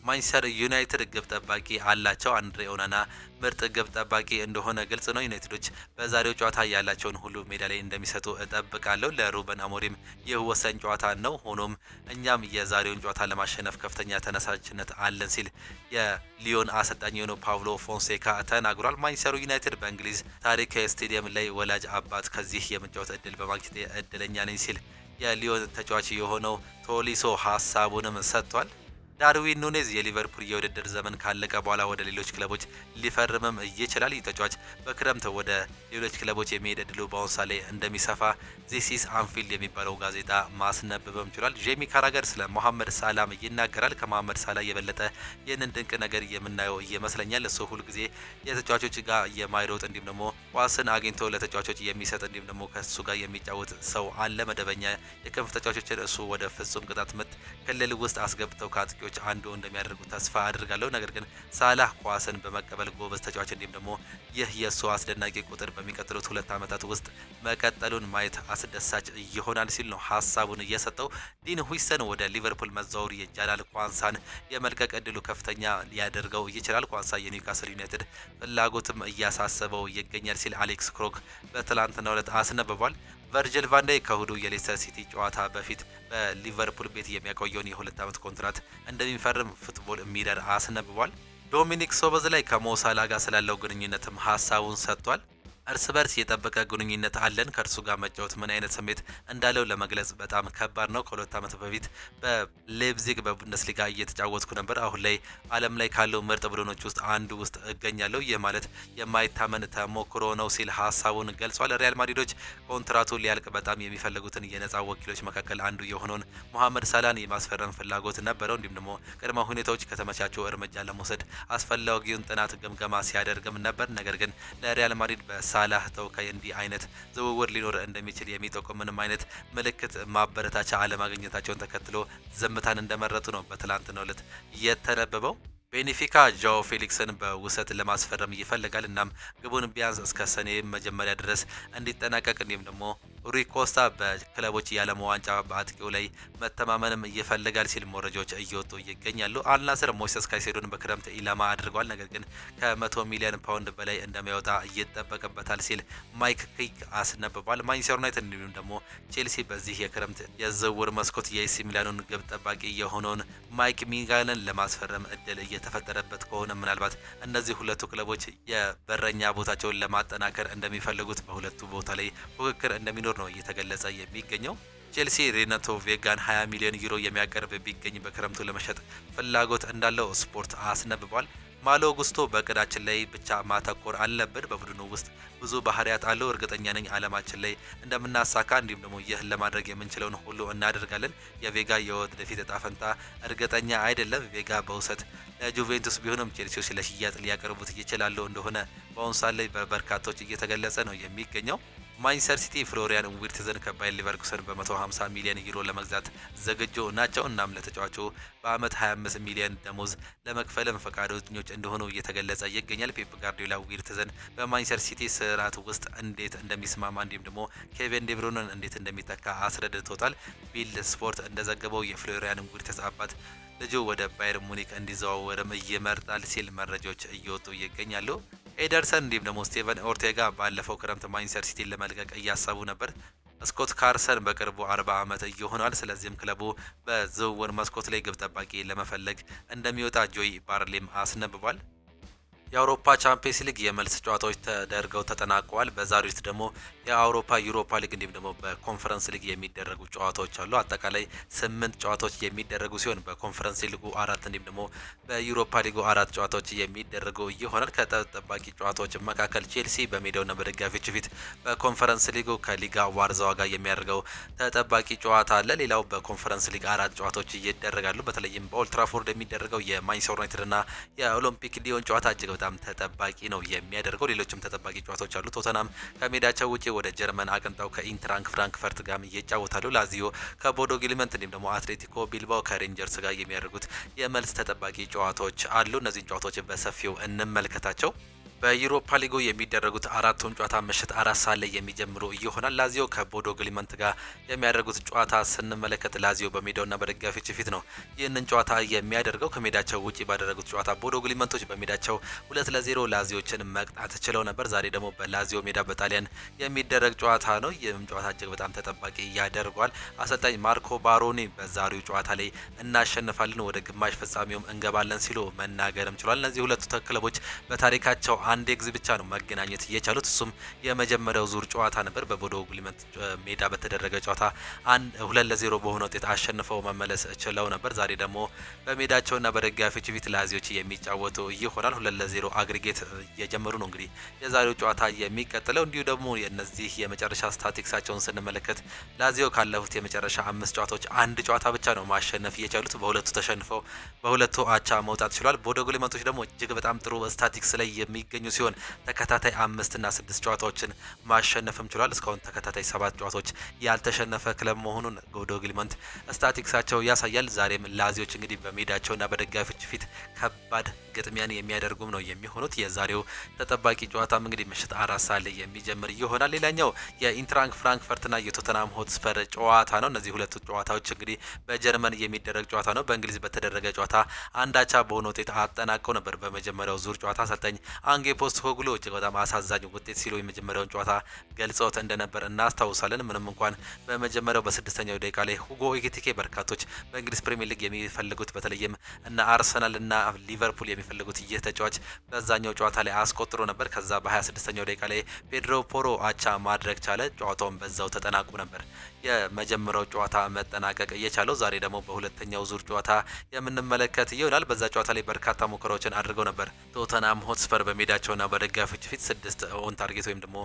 ማንቸስተር ዩናይትድ ግብ ጠባቂ አላቸው። አንድሬ ኦናና ምርጥ ግብ ጠባቂ እንደሆነ ግልጽ ነው። ዩናይትዶች በዛሬው ጨዋታ ያላቸውን ሁሉ ሜዳ ላይ እንደሚሰጡ እጠብቃለሁ። ለሩበን አሞሪም ይህ ወሳኝ ጨዋታ ነው። ሆኖም እኛም የዛሬውን ጨዋታ ለማሸነፍ ከፍተኛ ተነሳሽነት አለን ሲል የሊዮን አሰልጣኝ የሆነው ፓውሎ ፎንሴካ ተናግሯል። ማንቸስተር ዩናይትድ በእንግሊዝ ታሪክ ስቴዲየም ላይ ወላጅ አባት ከዚህ የመጫወት እድል በማግኘት እድለኛ ነኝ ሲል የሊዮን ተጫዋች የሆነው ቶሊሶ ሀሳቡንም ሰጥቷል። ዳርዊን ኑኔዝ የሊቨርፑል የውድድር ዘመን ካለቀ በኋላ ወደ ሌሎች ክለቦች ሊፈርምም ይችላል። ይህ ተጫዋች በክረምት ወደ ሌሎች ክለቦች የሚሄድ እድሉ በአሁኑ ሰዓት ላይ እንደሚሰፋ ዚስ ኢዝ አንፊልድ የሚባለው ጋዜጣ ማስነብበም ችሏል። ጄሚ ካራገር ስለ መሐመድ ሳላም ይናገራል። ከመሐመድ ሳላ የበለጠ ይህንን ድንቅ ነገር የምናየው ይመስለኛል። እሱ ሁልጊዜ የተጫዋቾች ጋር የማይሮጥ እንዲሁም ደግሞ ኳስን አግኝቶ ለተጫዋቾች የሚሰጥ እንዲሁም ደግሞ ከሱ ጋር የሚጫወት ሰው አለ። መደበኛ የክንፍ ተጫዋቾችን እሱ ወደ ፍጹም ቅጣት ምት ክልል ውስጥ አስገብተው ከአጥቂዎች አንዱ እንደሚያደርጉ ተስፋ አድርጋለሁ። ነገር ግን ሳላህ ኳስን በመቀበል ጎበዝ ተጫዋች እንዲሁም ደግሞ ይህ የሱ አስደናቂ ቁጥር በሚቀጥሉት 2 ዓመታት ውስጥ መቀጠሉን ማየት አስደሳች ይሆናል ሲል ነው ሀሳቡን እየሰጠው። ዲን ሁይሰን ወደ ሊቨርፑል መዛወሩ የጃላል ኳንሳን የመልቀቅ እድሉ ከፍተኛ ሊያደርገው ይችላል። ኳንሳ የኒውካስል ዩናይትድ ፍላጎትም እያሳሰበው ይገኛል ሲል አሌክስ ክሮክ በትላንትናው ዕለት አስነብቧል። ቨርጅል ቫን ዳይክ ከእሁዱ የሌስተር ሲቲ ጨዋታ በፊት በሊቨርፑል ቤት የሚያቆየውን የ2 ዓመት ኮንትራት እንደሚፈርም ፉትቦል ሚረር አስነብቧል። ዶሚኒክ ሶቦስላይ ከሞ ሳላህ ጋር ስላለው ግንኙነትም ሀሳቡን ሰጥቷል። እርስ በርስ የጠበቀ ግንኙነት አለን። ከእርሱ ጋር መጫወት ምን አይነት ስሜት እንዳለው ለመግለጽ በጣም ከባድ ነው። ከ2 ዓመት በፊት በሌፕዚግ በቡንደስሊጋ እየተጫወትኩ ነበር። አሁን ላይ ዓለም ላይ ካለው ምርጥ ቡድኖች ውስጥ አንዱ ውስጥ እገኛለሁ። ይህ ማለት የማይታመን ተሞክሮ ነው ሲል ሀሳቡን ገልጿል። ሪያል ማድሪዶች ኮንትራቱ ሊያልቅ በጣም የሚፈልጉትን የነፃ ወኪሎች መካከል አንዱ የሆነውን መሐመድ ሳላን የማስፈረም ፍላጎት ነበረው። እንዲሁም ደግሞ ቅድመ ሁኔታዎች ከተመቻቸው እርምጃ ለመውሰድ አስፈላጊውን ጥናት ግምገማ ሲያደርግም ነበር። ነገር ግን ለሪያል ማድሪድ ሳላህ ተወካይ እንዲህ አይነት ዝውውር ሊኖር እንደሚችል የሚጠቁም ምንም አይነት ምልክት ማበረታቻ አለማግኘታቸውን ተከትሎ ዝምታን እንደመረጡ ነው በትላንትናው ዕለት የተነበበው። ቤኔፊካ ጃኦ ፌሊክስን በውሰት ለማስፈረም ይፈልጋል። እናም ግቡን ቢያንስ እስከ ሰኔ መጀመሪያ ድረስ እንዲጠናቀቅ እንዲሁም ደግሞ ሩይ ኮስታ በክለቦች የዓለም ዋንጫ በአጥቂው ላይ መተማመንም ይፈልጋል ሲል መረጃዎች እየወጡ ይገኛሉ። አልናስር ሞይሰስ ካይሴዶን በክረምት ኢላማ አድርጓል። ነገር ግን ከ100 ሚሊዮን ፓውንድ በላይ እንደሚያወጣ ይጠበቅበታል ሲል ማይክ ክሪክ አስነብቧል። ማንቸስተር ዩናይትድ እንዲሁም ደግሞ ቼልሲ በዚህ የክረምት የዝውውር መስኮት የኤሲ ሚላኑን ግብ ጠባቂ የሆነውን ማይክ ሚጋንን ለማስፈረም እድል እየተፈጠረበት ከሆነ ምናልባት እነዚህ ሁለቱ ክለቦች የበረኛ ቦታቸውን ለማጠናከር እንደሚፈልጉት በሁለቱ ቦታ ላይ ፉክክር እንደሚኖር ነው እየተገለጸ የሚገኘው። ቼልሲ ሬናቶ ቬጋን 20 ሚሊዮን ዩሮ የሚያቀርብ ቢገኝ በክረምቱ ለመሸጥ ፍላጎት እንዳለው ስፖርት አስነብቧል። ማሎ ጉስቶ በእቅዳችን ላይ ብቻ ማተኮር አለብን። በቡድኑ ውስጥ ብዙ ባህሪያት አለው። እርግጠኛ ነኝ ዓለማችን ላይ እንደምናሳካ እንዲሁም ደግሞ ይህን ለማድረግ የምንችለውን ሁሉ እናደርጋለን። የቬጋ የወደፊት እጣ ፈንታ እርግጠኛ አይደለም። ቬጋ በውሰት ለጁቬንቱስ ቢሆንም ቼልሲዎች ለሽያጭ ሊያቀርቡት ይችላሉ እንደሆነ በአሁኑ ሰዓት ላይ በበርካቶች እየተገለጸ ነው የሚገኘው። ማንቸስተር ሲቲ ፍሎሪያን ዊርትዝን ከባየር ሊቨርኩሰን በ150 ሚሊዮን ዩሮ ለመግዛት ዝግጁ ናቸው። እናም ለተጫዋቹ በአመት 25 ሚሊዮን ደሞዝ ለመክፈልም ፈቃደኞች እንደሆኑ እየተገለጸ ይገኛል። ፔፕ ጋርዲዮላ ዊርትዝን በማንቸስተር ሲቲ ስርዓት ውስጥ እንዴት እንደሚስማማ እንዲሁም ደግሞ ኬቪን ዴብሩይንን እንዴት እንደሚተካ አስረድቶታል። ቢልድ ስፖርት እንደዘገበው የፍሎሪያን ዊርትዝ አባት ልጁ ወደ ባየር ሙኒክ እንዲዘዋወርም ይመርጣል ሲል መረጃዎች እየወጡ ይገኛሉ። ኤደርሰን እንዲሁም ደግሞ ስቴቨን ኦርቴጋ ባለፈው ክረምት ማንቸስተር ሲቲን ለመልቀቅ እያሰቡ ነበር። ስኮት ካርሰን በቅርቡ 40 ዓመት ይሆናል። ስለዚህም ክለቡ በዝውውር መስኮት ላይ ግብ ጠባቂ ለመፈለግ እንደሚወጣ ጆይ ባርሌም አስነብቧል። የአውሮፓ ቻምፒየንስ ሊግ የመልስ ጨዋታዎች ተደርገው ተጠናቀዋል። በዛሬው ዕለት ደግሞ የአውሮፓ ዩሮፓ ሊግ እንዲሁም ደግሞ በኮንፈረንስ ሊግ የሚደረጉ ጨዋታዎች አሉ። አጠቃላይ 8 ጨዋታዎች የሚደረጉ ሲሆን በኮንፈረንስ ሊጉ 4 እንዲሁም ደግሞ በዩሮፓ ሊጉ 4 ጨዋታዎች የሚደረጉ ይሆናል። ከተጠባቂ ጨዋታዎች መካከል ቼልሲ በሜዳውና በደጋፊዎች ፊት በኮንፈረንስ ሊጉ ከሊጋ ዋርዛዋ ጋር የሚያደርገው ተጠባቂ ጨዋታ አለ። ሌላው በኮንፈረንስ ሊግ 4 ጨዋታዎች ይደረጋሉ። በተለይም በኦልድ ትራፎርድ የሚደረገው የማንቸስተር ዩናይትድ እና የኦሎምፒክ ሊዮን ጨዋታ እጅግ በጣም ተጠባቂ ነው የሚያደርገው። ሌሎችም ተጠባቂ ጨዋታዎች አሉ። ቶተናም ከሜዳቸው ውጪ ወደ ጀርመን አቅንተው ከኢንትራንክ ፍራንክፈርት ጋር ይጫወታሉ። ላዚዮ ከቦዶ ግሊመንት እንዲሁም ደግሞ አትሌቲኮ ቢልባኦ ከሬንጀርስ ጋር የሚያደርጉት የመልስ ተጠባቂ ጨዋታዎች አሉ። እነዚህን ጨዋታዎች በሰፊው እንመልከታቸው። በዩሮፓ ሊጉ የሚደረጉት አራቱም ጨዋታ ምሽት 4 ሰዓት ላይ የሚጀምሩ ይሆናል። ላዚዮ ከቦዶ ግሊመንት ጋር የሚያደርጉት ጨዋታ ስንመለከት ላዚዮ በሜዳውና በደጋፊዎች ፊት ነው ይህንን ጨዋታ የሚያደርገው። ከሜዳቸው ውጪ ባደረጉት ጨዋታ ቦዶ ግሊመንቶች በሜዳቸው 2-0 ላዚዮችን መቅጣት ችለው ነበር። ዛሬ ደግሞ በላዚዮ ሜዳ በጣሊያን የሚደረግ ጨዋታ ነው። ይህም ጨዋታ እጅግ በጣም ተጠባቂ ያደርገዋል። አሰልጣኝ ማርኮ ባሮኒ በዛሬው ጨዋታ ላይ እናሸንፋለን፣ ወደ ግማሽ ፍጻሜውም እንገባለን ሲሉ መናገርም ችሏል። እነዚህ ሁለቱ ክለቦች በታሪካቸው አንድ ኤግዝ ብቻ ነው መገናኘት የቻሉት። እሱም የመጀመሪያው ዙር ጨዋታ ነበር። በቦዶ ግሊመንት ሜዳ በተደረገ ጨዋታ 2-0 በሆነ ውጤት አሸንፈው መመለስ ችለው ነበር። ዛሬ ደግሞ በሜዳቸውና በደጋፊዎች ፊት ላዚዮች የሚጫወቱ ይሆናል። 2-0 አግሪጌት እየጀመሩ ነው እንግዲህ የዛሬው ጨዋታ የሚቀጥለው። እንዲሁ ደግሞ የነዚህ የመጨረሻ ስታቲክሳቸውን ስንመለከት ላዚዮ ካለፉት የመጨረሻ 5 ጨዋታዎች አንድ ጨዋታ ብቻ ነው ማሸነፍ የቻሉት። በሁለቱ ተሸንፈው በሁለቱ አቻ መውጣት ችሏል። ቦዶ ግሊመንቶች ደግሞ እጅግ በጣም ጥሩ ስታቲክስ ላይ የሚገኙ ሲሆን ተከታታይ 5 እና 6 ጨዋታዎችን ማሸነፍም ችሏል። እስካሁን ተከታታይ 7 ጨዋታዎች ያልተሸነፈ ክለብ መሆኑን ቦዶ ግሊመንት ስታቲክሳቸው ያሳያል። ዛሬም ላዚዮች እንግዲህ በሜዳቸውና በደጋፊዎች ፊት ከባድ ግጥሚያን የሚያደርጉም ነው የሚሆኑት። የዛሬው ተጠባቂ ጨዋታም እንግዲህ ምሽት 4 ሰዓት ላይ የሚጀምር ይሆናል። ሌላኛው የኢንትራንክ ፍራንክፈርትና የቶተናም ሆትስፐር ጨዋታ ነው። እነዚህ ሁለቱ ጨዋታዎች እንግዲህ በጀርመን የሚደረግ ጨዋታ ነው። በእንግሊዝ በተደረገ ጨዋታ አንዳቻ በሆነ ውጤት አጠናቀው ነበር። በመጀመሪያው ዙር ጨዋታ አሰልጣኝ አንጌ ፖስቴኮግሉ እጅግ በጣም አሳዛኝ ውጤት ሲሉ የመጀመሪያውን ጨዋታ ገልጸውት እንደነበር እናስታውሳለን። ምንም እንኳን በመጀመሪያው በ6ኛው ደቂቃ ላይ ሁጎ ኤኪቲኬ በርካቶች በእንግሊዝ ፕሪሚየር ሊግ የሚፈልጉት በተለይም እና አርሰናል እና ሊቨርፑል የሚፈልጉት ይህ ተጫዋች በዛኛው ጨዋታ ላይ አስቆጥሮ ነበር። ከዛ በ26ኛው ደቂቃ ላይ ፔድሮ ፖሮ አቻ ማድረግ ቻለ። ጨዋታውን በዛው ተጠናቁ ነበር የመጀመሪያው ጨዋታ መጠናቀቅ እየቻለው። ዛሬ ደግሞ በሁለተኛው ዙር ጨዋታ የምንመለከት ይሆናል። በዛ ጨዋታ ላይ በርካታ ሙከራዎችን አድርገው ነበር ቶተናም ሆትስፐር በሜዳቸውና በደጋፊዎች ፊት 6 ኦን ታርጌት ወይም ደግሞ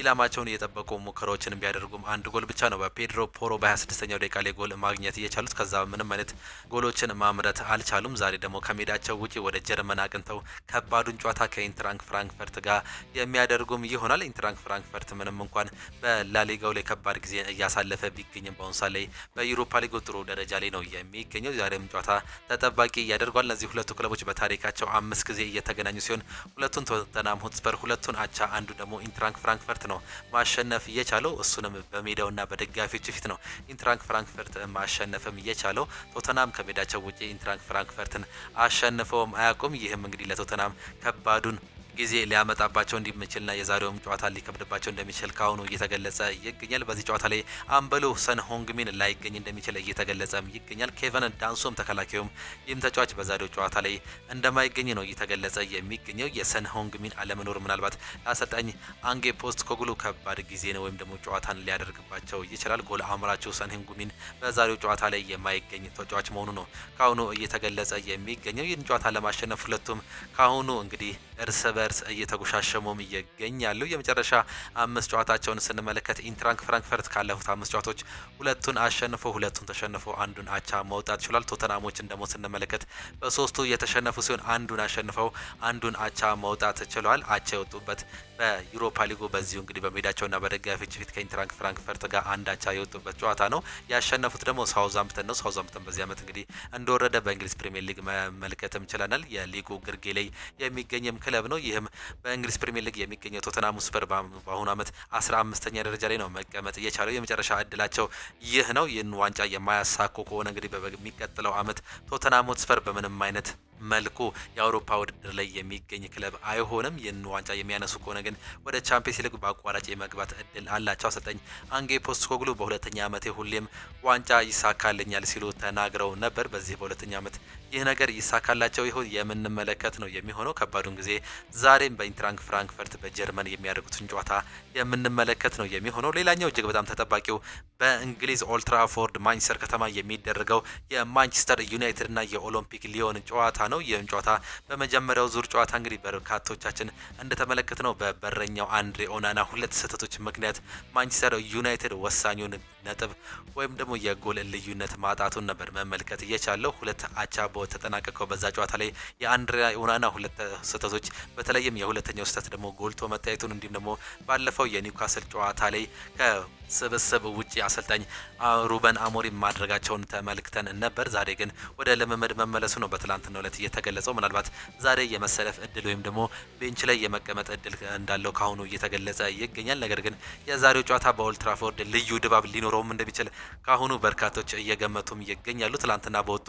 ኢላማቸውን እየጠበቁ ሙከራዎችን ቢያደርጉም አንድ ጎል ብቻ ነው በፔድሮ ፖሮ በ26ኛው ደቂቃ ላይ ጎል ማግኘት እየቻሉት። ከዛ ምንም አይነት ጎሎችን ማምረት አልቻሉም። ዛሬ ደግሞ ከሜዳቸው ውጪ ወደ ጀርመን አቅንተው ከባዱን ጨዋታ ከኢንትራንክ ፍራንክፈርት ጋር የሚያደርጉም ይሆናል። ኢንትራንክ ፍራንክፈርት ምንም እንኳን በላሊጋው ላይ ከባድ ጊዜ እያሳለፈ ቢገኝም በአሁኑ ሰዓት ላይ በዩሮፓ ሊግ ጥሩ ደረጃ ላይ ነው የሚገኘው። ዛሬም ጨዋታ ተጠባቂ ያደርጓል። እነዚህ ሁለቱ ክለቦች በታሪካቸው 5 ጊዜ እየተገናኙ ሲሆን ሁለቱን ቶተናም ሆትስፐር ሁለቱን አቻ አንዱ ደግሞ ኢንትራንክ ፍራንክፈርት ነው ማሸነፍ የቻለው። እሱንም በሜዳውና በደጋፊዎች ፊት ነው ኢንትራንክ ፍራንክፈርት ማሸነፍም የቻለው። ቶተናም ከሜዳቸው ውጪ ኢንትራንክ ፍራንክፈርትን አሸንፈውም አያውቁም። ይህም እንግዲህ ለቶተናም ከባዱን ጊዜ ሊያመጣባቸው እንደሚችልና የዛሬውም ጨዋታ ሊከብድባቸው እንደሚችል ካሁኑ እየተገለጸ ይገኛል። በዚህ ጨዋታ ላይ አምበሉ ሰን ሆንግሚን ላይገኝ እንደሚችል እየተገለጸ ይገኛል። ኬቨን ዳንሶም ተከላካዩም ይህም ተጫዋች በዛሬው ጨዋታ ላይ እንደማይገኝ ነው እየተገለጸ የሚገኘው። የሰን ሆንግሚን አለመኖር ምናልባት አሰልጣኝ አንጌ ፖስቴኮግሉ ከባድ ጊዜ ነው ወይም ደግሞ ጨዋታን ሊያደርግባቸው ይችላል። ጎል አምራቸው ሰን ሆንግሚን በዛሬው ጨዋታ ላይ የማይገኝ ተጫዋች መሆኑ ነው ካሁኑ እየተገለጸ የሚገኘው። ይህን ጨዋታ ለማሸነፍ ሁለቱም ካሁኑ እንግዲህ እርስ በርስ እየተጎሻሸሙም ይገኛሉ። የመጨረሻ 5 ጨዋታቸውን ስንመለከት ኢንትራንክ ፍራንክፈርት ካለፉት 5 ጨዋታዎች ሁለቱን አሸንፎ ሁለቱን ተሸንፎ አንዱን አቻ መውጣት ችሏል። ቶተናሞችን ደግሞ ስንመለከት በ3ቱ የተሸነፉ ሲሆን አንዱን አሸንፈው አንዱን አቻ መውጣት ችሏል። አቻ የወጡበት በዩሮፓ ሊጉ በዚሁ እንግዲህ በሜዳቸውና በደጋፊዎች ፊት ከኢንትራንክ ፍራንክፈርት ጋር አንድ አቻ የወጡበት ጨዋታ ነው። ያሸነፉት ደግሞ ሳውዛምፕተን ነው። ሳውዛምፕተን በዚህ ዓመት እንግዲህ እንደወረደ በእንግሊዝ ፕሪሚየር ሊግ መመልከትም ችለናል። የሊጉ ግርጌ ላይ የሚገኝም ክለብ ነው። ይህም በእንግሊዝ ፕሪሚየር ሊግ የሚገኘው ቶተናም ሆትስፐር በአሁኑ ዓመት 15ኛ ደረጃ ላይ ነው መቀመጥ የቻለው። የመጨረሻ እድላቸው ይህ ነው። ይህን ዋንጫ የማያሳኩ ከሆነ እንግዲህ በሚቀጥለው ዓመት ቶተናም ሆትስፐር በምንም አይነት መልኩ የአውሮፓ ውድድር ላይ የሚገኝ ክለብ አይሆንም። ይህን ዋንጫ የሚያነሱ ከሆነ ግን ወደ ቻምፒየንስ ሊግ በአቋራጭ የመግባት እድል አላቸው። አሰልጣኝ አንጌ ፖስቴኮግሉ በሁለተኛ ዓመቴ ሁሌም ዋንጫ ይሳካልኛል ሲሉ ተናግረው ነበር። በዚህ በሁለተኛ ዓመት ይህ ነገር ይሳካላቸው ይሆን የምንመለከት ነው የሚሆነው። ከባዱን ጊዜ ዛሬም በኢንትራንክ ፍራንክፈርት በጀርመን የሚያደርጉትን ጨዋታ የምንመለከት ነው የሚሆነው። ሌላኛው እጅግ በጣም ተጠባቂው በእንግሊዝ ኦልድ ትራፎርድ ማንቸስተር ከተማ የሚደረገው የማንቸስተር ዩናይትድ እና የኦሎምፒክ ሊዮን ጨዋታ ነው። ይህን ጨዋታ በመጀመሪያው ዙር ጨዋታ እንግዲህ በርካቶቻችን እንደተመለከትነው በበረኛው አንድሬ ኦናና ሁለት ስህተቶች ምክንያት ማንቸስተር ዩናይትድ ወሳኙን ነጥብ ወይም ደግሞ የጎል ልዩነት ማጣቱን ነበር መመልከት እየቻለው። ሁለት አቻ በተጠናቀቀው በዛ ጨዋታ ላይ የአንድሬ ኦናና ሁለት ስህተቶች በተለይም የሁለተኛው ስህተት ደግሞ ጎልቶ መታየቱን እንዲሁም ደግሞ ባለፈው የኒውካስል ጨዋታ ላይ ከስብስብ ውጪ አሰልጣኝ ሩበን አሞሪም ማድረጋቸውን ተመልክተን ነበር። ዛሬ ግን ወደ ልምምድ መመለሱ ነው በትላንትናው ዕለት እየተገለጸው። ምናልባት ዛሬ የመሰለፍ እድል ወይም ደግሞ ቤንች ላይ የመቀመጥ እድል እንዳለው ካሁኑ እየተገለጸ ይገኛል። ነገር ግን የዛሬው ጨዋታ በኦልድ ትራፎርድ ልዩ ድባብ ሊኖረውም እንደሚችል ካሁኑ በርካቶች እየገመቱም ይገኛሉ። ትላንትና በወጡ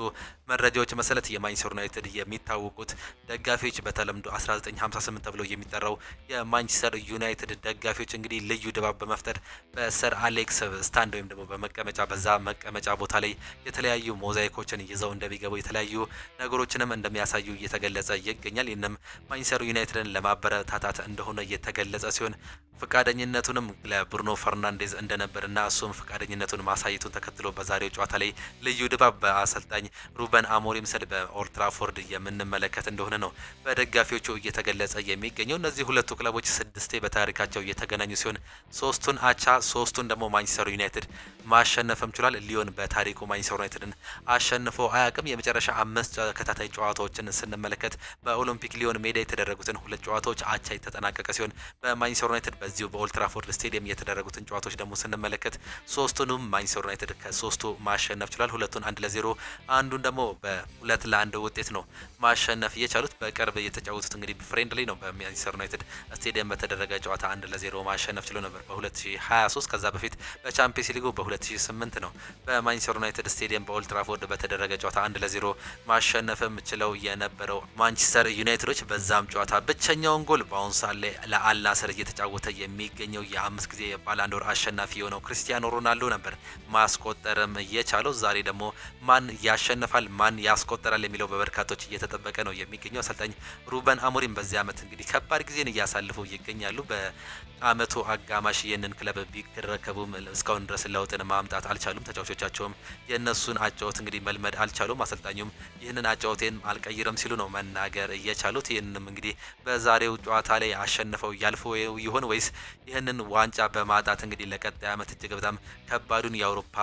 መረጃዎች መሰረት የማንቸስተር ዩናይትድ የሚታወቁት ደጋፊዎች በተለምዶ 1958 ተብሎ የሚጠራው የማንቸስተር ዩናይትድ ደጋፊዎች እንግዲህ ልዩ ድባብ በመፍጠር በሰር አሌክስ ስታንድ ወይም ደግሞ በመቀመጫ በዛ መቀመጫ ቦታ ላይ የተለያዩ ሞዛይኮችን ይዘው እንደሚገቡ የተለያዩ ነገሮችንም እንደሚያሳዩ እየተገለጸ ይገኛል። ይህንም ማንቸስተር ዩናይትድን ለማበረታታት እንደሆነ እየተገለጸ ሲሆን ፍቃደኝነቱንም ለብሩኖ ፈርናንዴዝ እንደነበርና እሱም ፍቃደኝነቱን ማሳየቱን ተከትሎ በዛሬው ጨዋታ ላይ ልዩ ድባብ በአሰልጣኝ ሩበን አሞሪም ስር በኦልድ ትራፎርድ የምንመለከት እንደሆነ ነው በደጋፊዎቹ እየተገለጸ የሚገኘው። እነዚህ ሁለቱ ክለቦች ስድስቴ በታሪካቸው እየተገናኙ ሲሆን ሶስቱን አቻ ሶስቱን ደግሞ ማንቸስተር ዩናይትድ ማሸነፍም ችሏል። ሊዮን በታሪኩ ማንቸስተር ዩናይትድን አሸንፎ አያውቅም። የመጨረሻ 5 ተከታታይ ጨዋታዎችን ስንመለከት በኦሎምፒክ ሊዮን ሜዳ የተደረጉትን ሁለት ጨዋታዎች አቻ የተጠናቀቀ ሲሆን በማንቸስተር ዩናይትድ በዚሁ በኦልድ ትራፎርድ ስቴዲየም የተደረጉትን ጨዋታዎች ደግሞ ስንመለከት ሶስቱንም ማንቸስተር ዩናይትድ ከሶስቱ ማሸነፍ ችሏል። ሁለቱን 1-0 አንዱን ደግሞ በ2-1 ውጤት ነው ማሸነፍ የቻሉት። በቅርብ የተጫወቱት እንግዲህ ፍሬንድሊ ነው በማንቸስተር ዩናይትድ ስቴዲየም በተደረገ ጨዋታ 1-0 ማሸነፍ ችሎ ነበር በ2023። ከዛ በፊት በቻምፒየንስ ሊጉ በ2008 ነው በማንቸስተር ዩናይትድ ስቴዲየም በኦልድ ትራፎርድ በተደረገ ጨዋታ 1-0 ማሸነፍም ችለው የነበረው ማንቸስተር ዩናይትዶች በዛም ጨዋታ ብቸኛውን ጎል በአሁን ሰዓት ላይ ለአል ናስር እየተጫወተ የሚገኘው የ5 ጊዜ ባላንዶር አሸናፊ የሆነው ክርስቲያኖ ሮናልዶ ነበር ማስቆጠርም የቻለው። ዛሬ ደግሞ ማን ያሸንፋል ማን ያስቆጠራል የሚለው በበርካቶች እየተጠበቀ ነው የሚገኘው። አሰልጣኝ ሩበን አሞሪም በዚህ ዓመት እንግዲህ ከባድ ጊዜን እያሳልፉ ይገኛሉ። በአመቱ አጋማሽ ይህንን ክለብ ቢረከቡም እስካሁን ድረስ ለውጥን ማምጣት አልቻሉም። ተጫዋቾቻቸውም የእነሱን አጫወት እንግዲህ መልመድ አልቻሉም። አሰልጣኙም ይህንን አጫወቴን አልቀይርም ሲሉ ነው መናገር እየቻሉት። ይህንንም እንግዲህ በዛሬው ጨዋታ ላይ አሸንፈው ያልፉ ይሆን ወይስ ይህንን ዋንጫ በማጣት እንግዲህ ለቀጣይ ዓመት እጅግ በጣም ከባዱን የአውሮፓ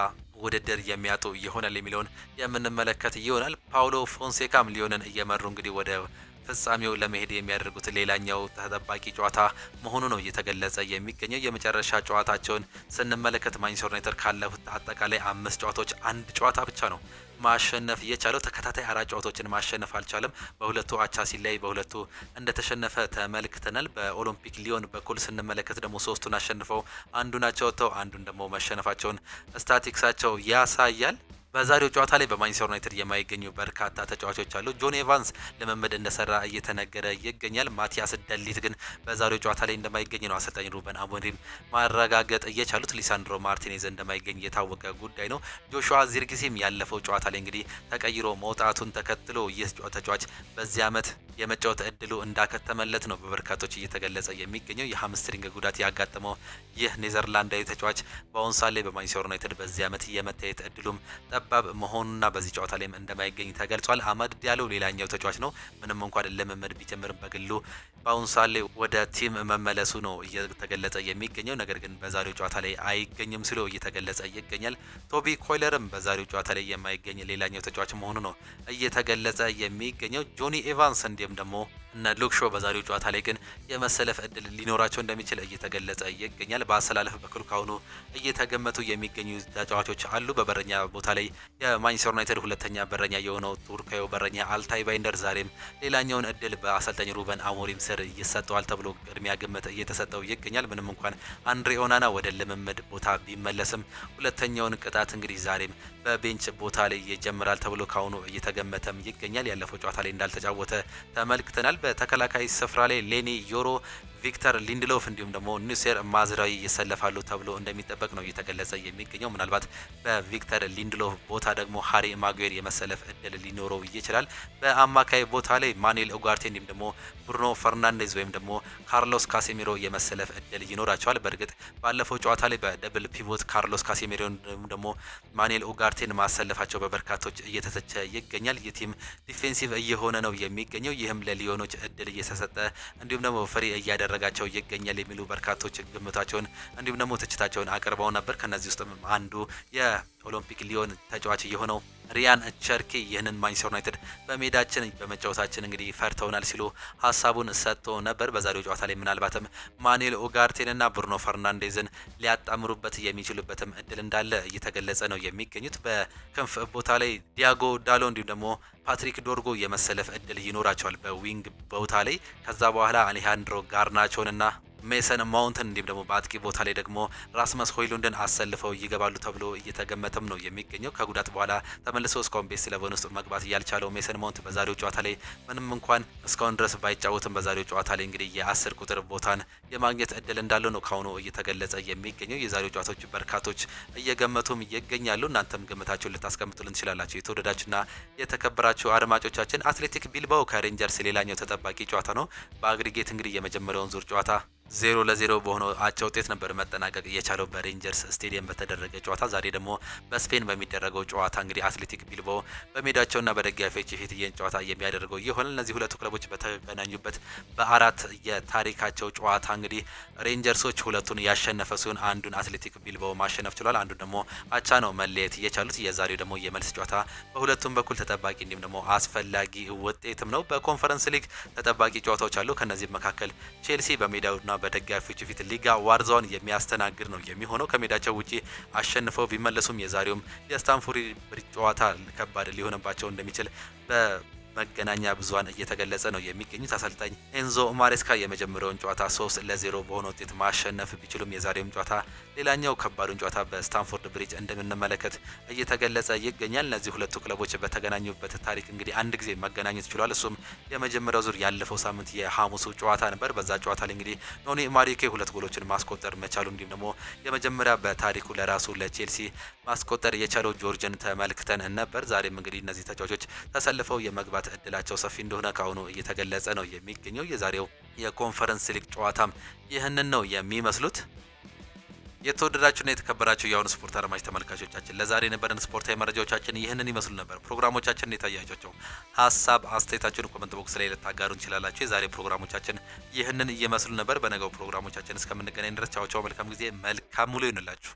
ውድድር የሚያጡ ይሆናል የሚለውን የምንመለከት ይሆናል። ፓውሎ ፎንሴካም ሊዮንን እየመሩ እንግዲህ ወደ ፍጻሜው ለመሄድ የሚያደርጉት ሌላኛው ተጠባቂ ጨዋታ መሆኑ ነው እየተገለጸ የሚገኘው። የመጨረሻ ጨዋታቸውን ስንመለከት ማንቸስተር ዩናይትድ ካለፉት አጠቃላይ 5 ጨዋታዎች አንድ ጨዋታ ብቻ ነው ማሸነፍ የቻለው። ተከታታይ 4 ጨዋታዎችን ማሸነፍ አልቻለም። በሁለቱ አቻ ሲለይ በሁለቱ እንደተሸነፈ ተመልክተናል። በኦሎምፒክ ሊዮን በኩል ስንመለከት ደግሞ 3ቱን አሸንፈው አንዱን አቻ ወጥተው አንዱን ደግሞ መሸነፋቸውን ስታቲክሳቸው ያሳያል። በዛሬው ጨዋታ ላይ በማንቸስተር ዩናይትድ የማይገኙ በርካታ ተጫዋቾች አሉ። ጆን ኤቫንስ ልምምድ እንደሰራ እየተነገረ ይገኛል። ማቲያስ ደሊት ግን በዛሬው ጨዋታ ላይ እንደማይገኝ ነው አሰልጣኝ ሩበን አሞሪም ማረጋገጥ እየቻሉት። ሊሳንድሮ ማርቲኔዝ እንደማይገኝ የታወቀ ጉዳይ ነው። ጆሹዋ ዚርክዚም ያለፈው ጨዋታ ላይ እንግዲህ ተቀይሮ መውጣቱን ተከትሎ ይህ ተጫዋች በዚህ ዓመት የመጫወት እድሉ እንዳከተመለት ነው በበርካቶች እየተገለጸ የሚገኘው። የሃምስትሪንግ ጉዳት ያጋጠመው ይህ ኔዘርላንዳዊ ተጫዋች በአሁኑ ሰዓት ላይ በማንቸስተር ዩናይትድ በዚህ ዓመት የመታየት እድሉም ጠባብ መሆኑና በዚህ ጨዋታ ላይም እንደማይገኝ ተገልጿል። አማድ ዲያሎ ሌላኛው ተጫዋች ነው። ምንም እንኳን ልምምድ ቢጀምርም በግሉ በአሁኑ ሰዓት ላይ ወደ ቲም መመለሱ ነው እየተገለጸ የሚገኘው። ነገር ግን በዛሬው ጨዋታ ላይ አይገኝም ሲሉ እየተገለጸ ይገኛል። ቶቢ ኮይለርም በዛሬው ጨዋታ ላይ የማይገኝ ሌላኛው ተጫዋች መሆኑ ነው እየተገለጸ የሚገኘው። ጆኒ ኤቫንስ እንዲሁም ደግሞ እና ሉክ ሾው በዛሬው ጨዋታ ላይ ግን የመሰለፍ እድል ሊኖራቸው እንደሚችል እየተገለጸ ይገኛል። በአሰላለፍ በኩል ካሁኑ እየተገመቱ የሚገኙ ተጫዋቾች አሉ። በበረኛ ቦታ ላይ የማንቸስተር ዩናይትድ ሁለተኛ በረኛ የሆነው ቱርካዊው በረኛ አልታይ ባይንደር ዛሬም ሌላኛውን እድል በአሰልጣኝ ሩበን አሞሪም ስር ይሰጠዋል ተብሎ ቅድሚያ ግምት እየተሰጠው ይገኛል። ምንም እንኳን አንድሬ ኦናና ወደ ልምምድ ቦታ ቢመለስም ሁለተኛውን ቅጣት እንግዲህ ዛሬም በቤንች ቦታ ላይ ይጀምራል ተብሎ ካሁኑ እየተገመተም ይገኛል። ያለፈው ጨዋታ ላይ እንዳልተጫወተ ተመልክተናል። በተከላካይ ስፍራ ላይ ሌኒ ዮሮ ቪክተር ሊንድሎፍ እንዲሁም ደግሞ ኑሴር ማዝራዊ ይሰለፋሉ ተብሎ እንደሚጠበቅ ነው እየተገለጸ የሚገኘው። ምናልባት በቪክተር ሊንድሎፍ ቦታ ደግሞ ሃሪ ማጉዌር የመሰለፍ እድል ሊኖረው ይችላል። በአማካይ ቦታ ላይ ማኑኤል ኡጋርቴ እንዲሁም ደግሞ ብሩኖ ፈርናንዴዝ ወይም ደግሞ ካርሎስ ካሴሚሮ የመሰለፍ እድል ይኖራቸዋል። በእርግጥ ባለፈው ጨዋታ ላይ በደብል ፒቮት ካርሎስ ካሴሚሮ እንዲሁም ደግሞ ማኑኤል ኡጋርቴን ማሰለፋቸው በበርካቶች እየተተቸ ይገኛል። ይህ ቲም ዲፌንሲቭ እየሆነ ነው የሚገኘው። ይህም ለሊዮኖች እድል እየተሰጠ እንዲሁም ደግሞ ፍሪ እያደረጋቸው ይገኛል የሚሉ በርካቶች ግምታቸውን እንዲሁም ደግሞ ትችታቸውን አቅርበው ነበር። ከነዚህ ውስጥም አንዱ የኦሎምፒክ ሊዮን ተጫዋች የሆነው ሪያን ቸርኪ ይህንን ማንቸስተር ዩናይትድ በሜዳችን በመጫወታችን እንግዲህ ፈርተውናል ሲሉ ሀሳቡን ሰጥቶ ነበር። በዛሬው ጨዋታ ላይ ምናልባትም ማኑኤል ኡጋርቴንና ብሩኖ ፈርናንዴዝን ሊያጣምሩበት የሚችሉበትም እድል እንዳለ እየተገለጸ ነው የሚገኙት። በክንፍ ቦታ ላይ ዲያጎ ዳሎ እንዲሁም ደግሞ ፓትሪክ ዶርጎ የመሰለፍ እድል ይኖራቸዋል በዊንግ ቦታ ላይ። ከዛ በኋላ አሌሃንድሮ ጋርናቾንና ሜሰን ማውንትን እንዲሁም ደግሞ በአጥቂ ቦታ ላይ ደግሞ ራስመስ ሆይሉንድን አሰልፈው ይገባሉ ተብሎ እየተገመተም ነው የሚገኘው። ከጉዳት በኋላ ተመልሶ እስካሁን ቤስ 11 ውስጥ መግባት ያልቻለው ሜሰን ማውንት በዛሬው ጨዋታ ላይ ምንም እንኳን እስካሁን ድረስ ባይጫወትም በዛሬው ጨዋታ ላይ እንግዲህ የ10 ቁጥር ቦታን የማግኘት እድል እንዳለው ነው ካሁኑ እየተገለጸ የሚገኘው። የዛሬው ጨዋታዎች በርካቶች እየገመቱም ይገኛሉ። እናንተም ግምታችሁን ልታስቀምጡልን ትችላላችሁ። የተወደዳችሁና የተከበራችሁ አድማጮቻችን አትሌቲክ ቢልባኦ ከሬንጀርስ ሌላኛው ተጠባቂ ጨዋታ ነው። በአግሪጌት እንግዲህ የመጀመሪያውን ዙር ጨዋታ 0-0 በሆነው አቻ ውጤት ነበር መጠናቀቅ የቻለው በሬንጀርስ ስቴዲየም በተደረገ ጨዋታ። ዛሬ ደግሞ በስፔን በሚደረገው ጨዋታ እንግዲህ አትሌቲክ ቢልባኦ በሜዳቸውና በደጋፊዎች ፊት ይህን ጨዋታ የሚያደርገው ይሆናል። እነዚህ ሁለቱ ክለቦች በተገናኙበት በአራት የታሪካቸው ጨዋታ እንግዲህ ሬንጀርሶች ሁለቱን ያሸነፈ ሲሆን አንዱን አትሌቲክ ቢልባኦ ማሸነፍ ችሏል። አንዱን ደግሞ አቻ ነው መለየት የቻሉት። የዛሬው ደግሞ የመልስ ጨዋታ በሁለቱም በኩል ተጠባቂ እንዲሁም ደግሞ አስፈላጊ ውጤትም ነው። በኮንፈረንስ ሊግ ተጠባቂ ጨዋታዎች አሉ። ከነዚህ መካከል ቼልሲ በሜዳውና በደጋፊዎች ፊት ሊጋ ዋርዛውን የሚያስተናግድ ነው የሚሆነው። ከሜዳቸው ውጪ አሸንፈው ቢመለሱም የዛሬውም የስታንፎርድ ብሪጅ ጨዋታ ከባድ ሊሆንባቸው እንደሚችል መገናኛ ብዙሃን እየተገለጸ ነው የሚገኙት። አሰልጣኝ ኤንዞ ማሬስካ የመጀመሪያውን ጨዋታ 3-0 በሆነ ውጤት ማሸነፍ ቢችሉም የዛሬውም ጨዋታ ሌላኛው ከባዱን ጨዋታ በስታንፎርድ ብሪጅ እንደምንመለከት እየተገለጸ ይገኛል። እነዚህ ሁለቱ ክለቦች በተገናኙበት ታሪክ እንግዲህ አንድ ጊዜ መገናኘት ችሏል። እሱም የመጀመሪያው ዙር ያለፈው ሳምንት የሐሙሱ ጨዋታ ነበር። በዛ ጨዋታ ላይ እንግዲህ ኖኒ ማዱኬ 2 ጎሎችን ማስቆጠር መቻሉ እንዲሁም ደግሞ የመጀመሪያ በታሪኩ ለራሱ ለቼልሲ ማስቆጠር የቻለው ጆርጅን ተመልክተን ነበር። ዛሬም እንግዲህ እነዚህ ተጫዋቾች ተሰልፈው የመግባት እድላቸው ሰፊ እንደሆነ ካሁኑ እየተገለጸ ነው የሚገኘው። የዛሬው የኮንፈረንስ ሊግ ጨዋታም ይህንን ነው የሚመስሉት። የተወደዳችሁና የተከበራችሁ የአሁኑ ስፖርት አድማጭ ተመልካቾቻችን ለዛሬ የነበረን ስፖርታዊ መረጃዎቻችን ይህንን ይመስሉ ነበር። ፕሮግራሞቻችን የታያቸው ሀሳብ አስተያየታችሁን ኮሜንት ቦክስ ላይ ልታጋሩ እንችላላችሁ። የዛሬ ፕሮግራሞቻችን ይህንን እየመስሉ ነበር። በነገው ፕሮግራሞቻችን እስከምንገናኝ ድረስ ቻው ቻው፣ መልካም ጊዜ፣ መልካም ሙሉ ይሁንላችሁ።